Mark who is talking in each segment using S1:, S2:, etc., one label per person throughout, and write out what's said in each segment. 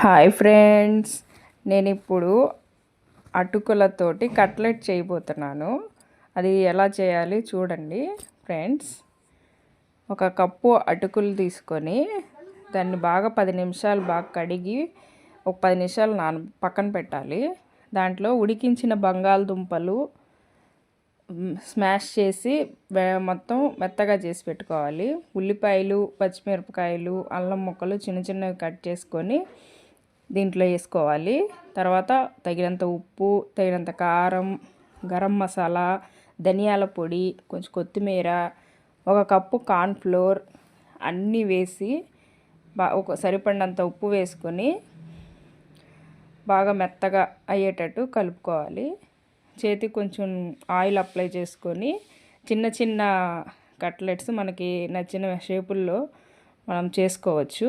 S1: Hi friends, నేను ఇప్పుడు అటుకులతోటి cutlet చేయబోతున్నాను. అది ఎలా చేయాలి చూడండి ఫ్రెండ్స్. ఒక కప్పు అటుకులు తీసుకొని దాన్ని బాగా 10 నిమిషాలు బాగా కడిగి ఒక 10 నిమిషాలు పక్కన పెట్టాలి. దాంట్లో ఉడికించిన బంగాళదుంపలు స్మాష్ చేసి మొత్తం మెత్తగా చేసి పెట్టుకోవాలి. ఉల్లిపాయలు, పచ్చిమిరపకాయలు, అల్లం ముక్కలు చిన్న చిన్నవి కట్ చేసుకొని దీంట్లో వేసుకోవాలి. తర్వాత తగినంత ఉప్పు, తగినంత కారం, గరం మసాలా, ధనియాల పొడి, కొంచెం కొత్తిమీర, ఒక కప్పు కార్న్ఫ్లోర్ అన్నీ వేసి ఒక సరిపడినంత ఉప్పు వేసుకొని బాగా మెత్తగా అయ్యేటట్టు కలుపుకోవాలి. చేతికి కొంచెం ఆయిల్ అప్లై చేసుకొని చిన్న చిన్న కట్లెట్స్ మనకి నచ్చిన షేపుల్లో మనం చేసుకోవచ్చు.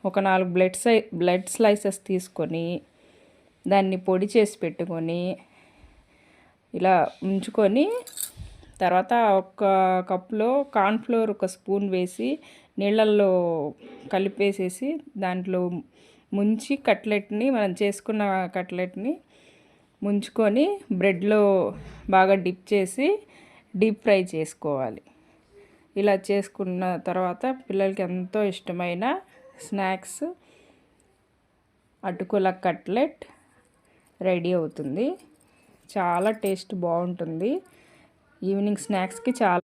S1: ఒక 4 బ్లడ్ స్లైసెస్ తీసుకొని దాన్ని పొడి చేసి పెట్టుకొని ఇలా ఉంచుకొని, తర్వాత ఒక కప్లో కార్న్ఫ్లోర్ ఒక స్పూన్ వేసి నీళ్ళల్లో కలిపేసేసి దాంట్లో ముంచి కట్లెట్ని, మనం చేసుకున్న కట్లెట్ని ముంచుకొని బ్రెడ్లో బాగా డిప్ చేసి డీప్ ఫ్రై చేసుకోవాలి. ఇలా చేసుకున్న తర్వాత పిల్లలకి ఎంతో ఇష్టమైన స్నాక్స్ అటుకుల కట్లెట్ రెడీ అవుతుంది. చాలా టేస్ట్ బాగుంటుంది. ఈవినింగ్ స్నాక్స్కి చాలా